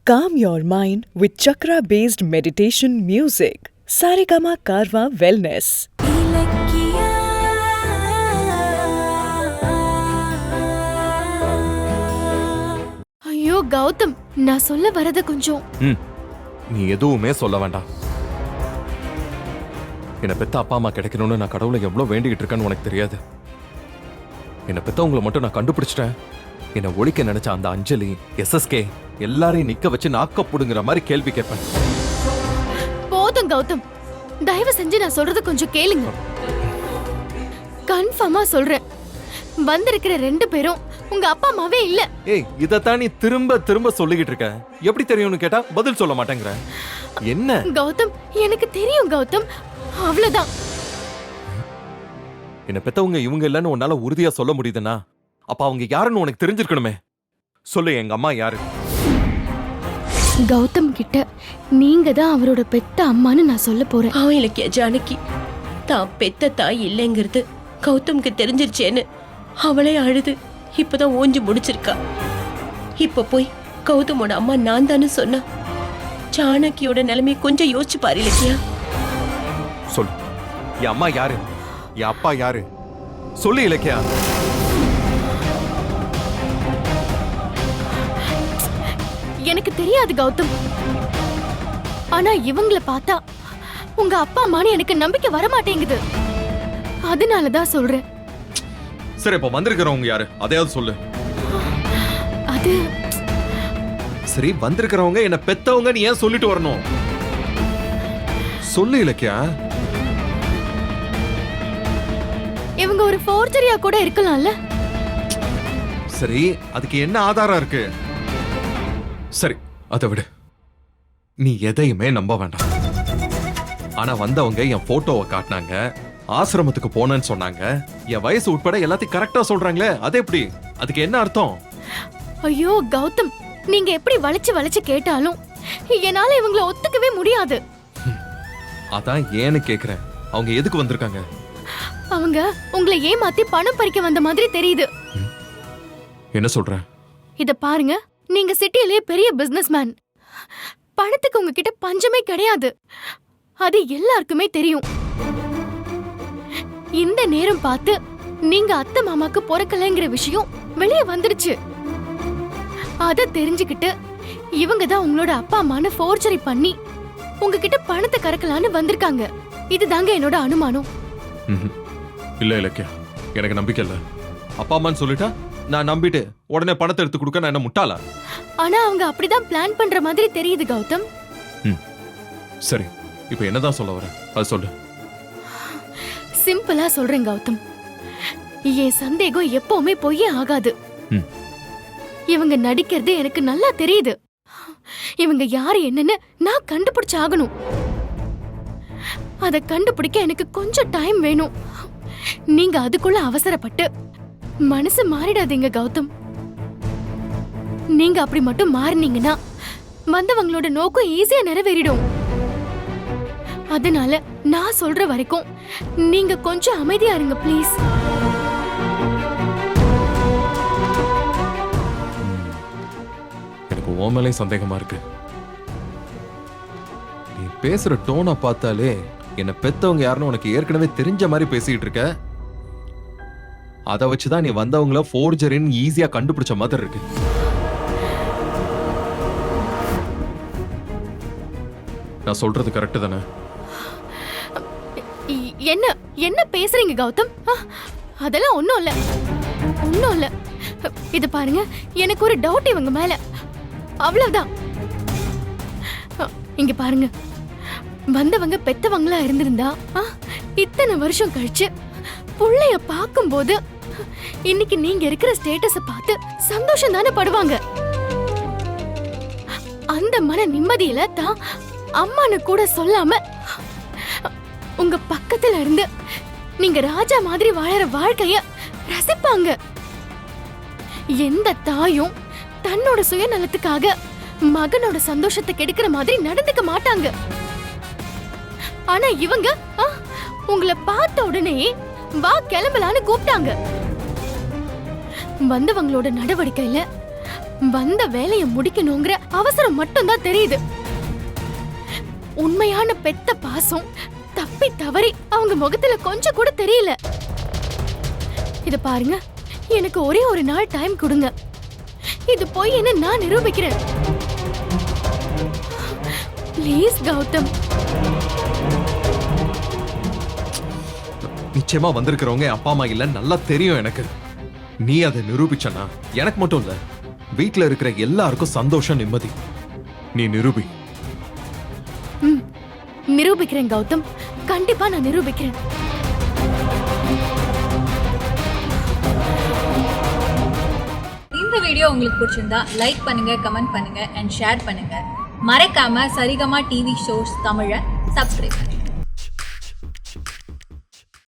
Calm your mind with chakra-based meditation music. Saregama Karwa Wellness. ஐயோ கௌதம், நான் சொல்ல வரத கொஞ்சம். நீ எதுவுமே சொல்ல வேண்டாம். என்னை பெத்த அப்பா அம்மா கிடைக்கணும்னு நான் கடவுளை எவ்வளவு வேண்டிக்கிட்டு இருக்கேன்னு உனக்கு தெரியாது. என்னை பெத்தவங்களை மட்டும் நான் கண்டுபிடிச்சிட்டேன். என்னை ஒழிக்க நினைச்ச அந்த அஞ்சலி, எஸ்எஸ்கே எல்லாரையும் நிக்க வச்சு நாக்கப்புடுங்கிற மாதிரி கேள்வி கேட்பேன். போதும் கௌதம், தயவு செஞ்சு நான் சொல்றது கொஞ்சம் கேளுங்க. கன்ஃபார்மா சொல்றேன், வந்திருக்கிற 2 பேரும் உங்க அப்பா அம்மாவே இல்ல. ஏய், இதத்தான் நீ திரும்ப திரும்ப சொல்லிக்கிட்டு இருக்க. எப்படி தெரியும்னு கேட்டா பதில் சொல்ல மாட்டேங்கிற. என்ன கௌதம்? எனக்கு தெரியும் கௌதம், அவ்வளவுதான். என்ன பெத்தவங்க இவங்க இல்லன்னு உன்னால உறுதியா சொல்ல முடியுதுன்னா அப்ப அவங்க யாருன்னு உனக்கு தெரிஞ்சிருக்கணுமே. சொல்லு, எங்க அம்மா யாரு? கௌதம் கிட்ட நீங்க தான் அவரோட பெத்த அம்மான்னு நான் சொல்ல போறேன். அவன் இலக்கிய ஜானகி தான் பெத்த தாய் இல்லைங்கிறது கௌதம்க்கு தெரிஞ்சிருச்சேன்னு அவளே அழுது இப்பதான் ஓஞ்சி முடிச்சிருக்கா. இப்ப போய் கௌதமோட அம்மா நான் தானே சொன்னா ஜானகியோட நிலைமையை கொஞ்சம் யோசிச்சு பாரு இலக்கியா. சொல்லு, என் அம்மா யாரு, என் அப்பா யாரு? சொல்லு இலக்கியா. எனக்கு தெரியாது கௌதம், ஆனா இவங்கள பார்த்தா உங்க அப்பா அம்மான்னு எனக்கு நம்பிக்கை வர மாட்டேங்குது. அதனாலதான் சொல்றேன். சரி, இப்ப வந்திருக்கிறவங்க யாரு அதையாவது சொல்லு. அது சரி, வந்திருக்கிறவங்க என்ன பெத்தவங்க நீ ஏன் சொல்லிட்டு வரணும்? சொல்லு இலக்கியா. இவங்க ஒரு ஃபோர்ஜரியா கூட இருக்கலாம்ல. சரி, அதுக்கு என்ன ஆதாரம் இருக்கு? சரி, அதை விடு. நீ எதையுமே நம்ப வேண்டாம். ஆனா வந்தவங்க என் போட்டோவை காட்டினாங்க, ஆசிரமத்துக்கு போனேன்னு சொன்னாங்க, என் வயசு உட்பட எல்லாத்தையும் கரெக்டா சொல்றாங்களே, அது எப்படி? அதுக்கு என்ன அர்த்தம்? ஐயோ கௌதம், நீங்க எப்படி வளைச்சு வளைச்சு கேட்டாலும் என்னால இவங்கள ஒத்துக்கவே முடியாது. அதான் ஏன்னு கேக்குறேன். அவங்க எதுக்கு வந்திருக்காங்க? அவங்க உங்களை ஏமாத்தி பணம் பறிக்க வந்த மாதிரி தெரியுது. என்ன சொல்ற? இத பாருங்க, நீங்க சிட்டியிலேயே பெரிய பிசினஸ்மேன். பணத்துக்கு உங்ககிட்ட பஞ்சமே கிடையாது, அது எல்லாருக்குமே தெரியும். இந்த நேரம் பார்த்து நீங்க அத்தை மாமாக்கு பொறக்கலைங்கிற விஷயம் வெளியே வந்துடுச்சு. அத தெரிஞ்சுக்கிட்டு இவங்க தான் உங்களோட அப்பா அம்மான்னு ஃபோர்ஜரி பண்ணி உங்ககிட்ட பணத்தை கறக்கலான்னு வந்திருக்காங்க. இதுதாங்க என்னோட அனுமானம். இல்ல இலக்கியா, எனக்கு நம்பிக்கை இல்ல. அப்பா அம்மான்னு சொல்லிட்டா நான் நம்பிட்டு உடனே பணத்தை எடுத்து கொடுக்க நான் என்ன முட்டாளா? ஆனா அவங்க அப்படிதான் பிளான் பண்ற மாதிரி தெரியுது கௌதம். சரி, இப்போ என்னதான் சொல்ல வர? அது சொல்லு. சிம்பிளா சொல்றேன் கௌதம், என் சந்தேகம் எப்பவுமே பொய்யே ஆகாது. இவங்க நடிக்கிறது எனக்கு நல்லா தெரியுது. இவங்க யாரு என்னன்னு நான் கண்டுபிடிச்சாகணும். அத கண்டுபிடிக்க எனக்கு கொஞ்சம் டைம் வேணும். நீங்க அதுக்குள்ள அவசரப்பட்டு மனசு மாறிடாதீங்க கௌதம். நீங்க அப்படி மட்டும் மாறினீங்கன்னா வந்தவங்களோட நோக்கம் ஈஸியா நிறைவேறிடும். அதனால நான் சொல்ற வரைக்கும் நீங்க கொஞ்சம் அமைதியா இருங்க ப்ளீஸ். எனக்கு உன் மேலயும் சந்தேகமா இருக்கு. நீ பேசுற டோனை பார்த்தாலே என்ன பெத்தவங்க யாருன்னு உனக்கு ஏற்கனவே தெரிஞ்ச மாதிரி பேசிட்டு இருக்க. அதை வச்சுதான் நீ வந்தவங்கள ஃபோர்ஜரின்னு ஈஸியா கண்டுபிடிச்ச மாதிரி இருக்கு. நான் சொல்றது கரெக்ட் தானே? என்ன என்ன பேசுறீங்க கௌதம்? அதெல்லாம் ஒண்ணும் இல்ல, ஒண்ணும் இல்ல. இது பாருங்க, எனக்கு ஒரு டவுட் இவங்க மேல, அவ்வளவுதான். இங்க பாருங்க, வந்தவங்க பெத்தவங்களா இருந்திருந்தா இத்தனை வருஷம் கழிச்சு புள்ளைய பார்க்கும்போது இன்னைக்கு நீங்க இருக்கிற ஸ்டேட்டஸ பார்த்து சந்தோஷம் தானே படுவாங்க. அந்த மன நிம்மதியில தான் அம்மானு கூட சொல்லாம உங்க பக்கத்துல இருந்து நீங்க ராஜா மாதிரி வாழற வாழ்க்கைய ரசிப்பாங்க. எந்த தாயும் தன்னோட சுயநலத்துக்காக மகனோட சந்தோஷத்தை கெடுக்கிற மாதிரி நடந்துக்க மாட்டாங்க. ஆனா இவங்க உங்களை பார்த்த உடனே வா கிளம்பலான்னு கூப்பிட்டாங்க. வந்தவங்களோட நடவடிக்கையில வந்த வேலையை முடிக்கணுங்கிற அவசரம் மட்டும்தான் தெரியுது. உண்மையான பெத்த பாசம் தப்பி தவறி அவங்க முகத்துல கொஞ்சம் கூட தெரியல. இத பாருங்க, எனக்கு ஒரே ஒரு நாள் டைம் கொடுங்க. இது போய் என்ன நான் நிரூபிக்கிறேன். ப்ளீஸ் கௌதம். நிச்சயமா வந்திருக்கிறவங்க என் அப்பா அம்மா இல்லைன்னு நல்லா தெரியும் எனக்கு. நீ அதை நிரூபிச்சனா எனக்கு மட்டும் இல்ல, வீட்டுல இருக்கிற எல்லாருக்கும் சந்தோஷம், நிம்மதி. நீ நிரூபி. நிரூபிக்கிறேன் கௌதம், கண்டிப்பா நான் நிரூபிக்கிறேன். இந்த வீடியோ உங்களுக்கு பிடிச்சிருந்தா லைக் பண்ணுங்க, கமெண்ட் பண்ணுங்க அண்ட் ஷேர் பண்ணுங்க. மறக்காம சரிகமா டிவி ஷோஸ் தமிழை சப்ஸ்கிரைப் பண்ணுங்க.